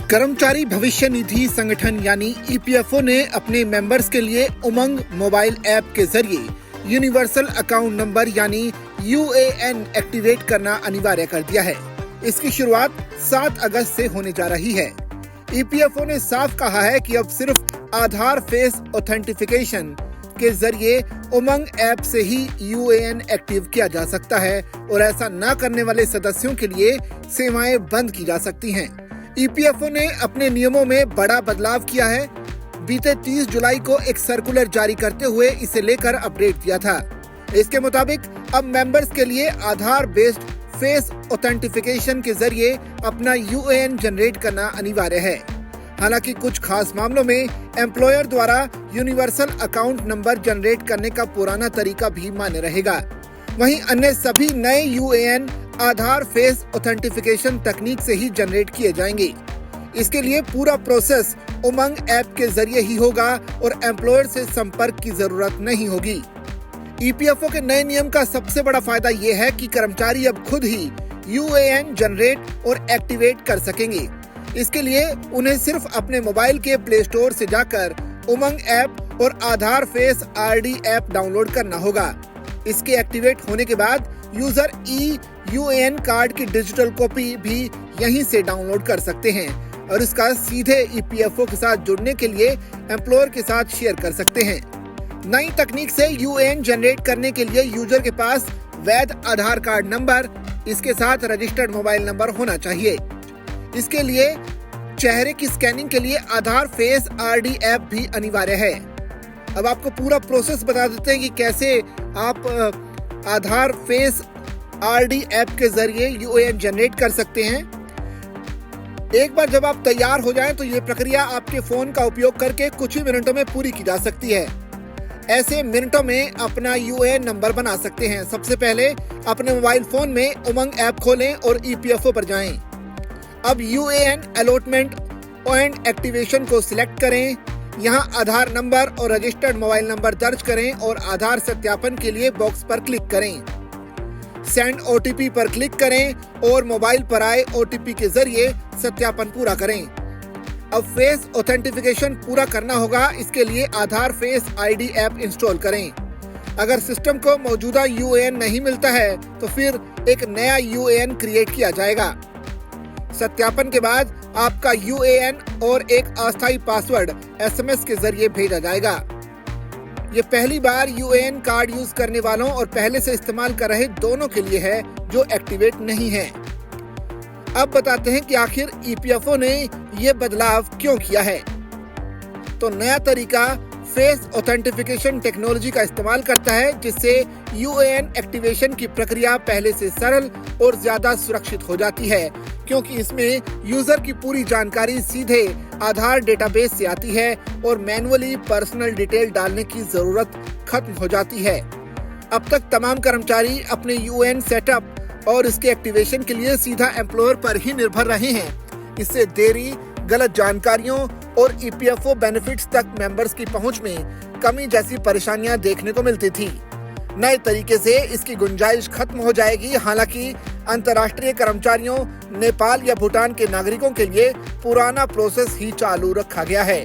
कर्मचारी भविष्य निधि संगठन यानी ईपीएफओ ने अपने मेंबर्स के लिए उमंग मोबाइल ऐप के जरिए यूनिवर्सल अकाउंट नंबर यानी यूएएन एक्टिवेट करना अनिवार्य कर दिया है। इसकी शुरुआत 7 अगस्त से होने जा रही है। ईपीएफओ ने साफ कहा है कि अब सिर्फ आधार फेस ऑथेंटिफिकेशन के जरिए उमंग ऐप से ही यूएएन एक्टिव किया जा सकता है और ऐसा न करने वाले सदस्यों के लिए सेवाएं बंद की जा सकती हैं। ईपीएफओ ने अपने नियमों में बड़ा बदलाव किया है। बीते 30 जुलाई को एक सर्कुलर जारी करते हुए इसे लेकर अपडेट दिया था। इसके मुताबिक अब मेंबर्स के लिए आधार बेस्ड फेस ऑथेंटिफिकेशन के जरिए अपना यूएएन जनरेट करना अनिवार्य है। हालांकि कुछ खास मामलों में एम्प्लॉयर द्वारा यूनिवर्सल अकाउंट नंबर जनरेट करने का पुराना तरीका भी मान्य रहेगा। वहीं अन्य सभी नए यूएएन आधार फेस ऑथेंटिफिकेशन तकनीक से ही जनरेट किए जाएंगे। इसके लिए पूरा प्रोसेस उमंग ऐप के जरिए ही होगा और एम्प्लॉयर से संपर्क की जरूरत नहीं होगी। ईपीएफओ के नए नियम का सबसे बड़ा फायदा ये है कि कर्मचारी अब खुद ही यूएएन जनरेट और एक्टिवेट कर सकेंगे। इसके लिए उन्हें सिर्फ अपने मोबाइल के प्ले स्टोर से जाकर उमंग ऐप और आधार फेस आरडी ऐप डाउनलोड करना होगा। इसके एक्टिवेट होने के बाद यूजर यूएएन कार्ड की डिजिटल कॉपी भी यहीं से डाउनलोड कर सकते हैं और इसका सीधे ईपीएफओ के साथ जुड़ने के लिए एम्प्लॉयर के साथ शेयर कर सकते हैं। नई तकनीक से यूएएन जनरेट करने के लिए यूजर के पास वैध आधार कार्ड नंबर, इसके साथ रजिस्टर्ड मोबाइल नंबर होना चाहिए। इसके लिए चेहरे की स्कैनिंग के लिए आधार फेस आरडी ऐप भी अनिवार्य है। अब आपको पूरा प्रोसेस बता देते हैं कि कैसे आप आधार फेस आरडी ऐप के जरिए यूएएन जनरेट कर सकते हैं। एक बार जब आप तैयार हो जाएं तो ये प्रक्रिया आपके फोन का उपयोग करके कुछ ही मिनटों में पूरी की जा सकती है। ऐसे मिनटों में अपना यूएएन नंबर बना सकते हैं। सबसे पहले अपने मोबाइल फोन में उमंग ऐप खोलें और ईपीएफओ पर जाएं। अब यूएएन अलॉटमेंट पॉइंट एक्टिवेशन को सिलेक्ट करें। यहाँ आधार नंबर और रजिस्टर्ड मोबाइल नंबर दर्ज करें और आधार सत्यापन के लिए बॉक्स पर क्लिक करें। सेंड ओटीपी पर क्लिक करें और मोबाइल पर आए ओटीपी के जरिए सत्यापन पूरा करें। अब फेस ऑथेंटिफिकेशन पूरा करना होगा। इसके लिए आधार फेस आईडी ऐप इंस्टॉल करें। अगर सिस्टम को मौजूदा यूएएन नहीं मिलता है तो फिर एक नया यूएएन क्रिएट किया जाएगा। सत्यापन के बाद आपका यूएएन और एक अस्थायी पासवर्ड एसएमएस के जरिए भेजा जाएगा। ये पहली बार यूएएन कार्ड यूज करने वालों और पहले से इस्तेमाल कर रहे दोनों के लिए है जो एक्टिवेट नहीं है। अब बताते हैं कि आखिर ईपीएफओ ने ये बदलाव क्यों किया है। तो नया तरीका फेस ऑथेंटिफिकेशन टेक्नोलॉजी का इस्तेमाल करता है, जिससे यूएएन एक्टिवेशन की प्रक्रिया पहले से सरल और ज्यादा सुरक्षित हो जाती है, क्योंकि इसमें यूजर की पूरी जानकारी सीधे आधार डेटाबेस से आती है और मैन्युअली पर्सनल डिटेल डालने की जरूरत खत्म हो जाती है। अब तक तमाम कर्मचारी अपने यूएएन सेटअप और इसके एक्टिवेशन के लिए सीधा एम्प्लॉयर पर ही निर्भर रहे हैं। इससे देरी, गलत जानकारियों और ईपीएफओ बेनिफिट्स तक मेंबर्स की पहुंच में कमी जैसी परेशानियां देखने को मिलती थी। नए तरीके से इसकी गुंजाइश खत्म हो जाएगी। हालांकि अंतर्राष्ट्रीय कर्मचारियों, नेपाल या भूटान के नागरिकों के लिए पुराना प्रोसेस ही चालू रखा गया है।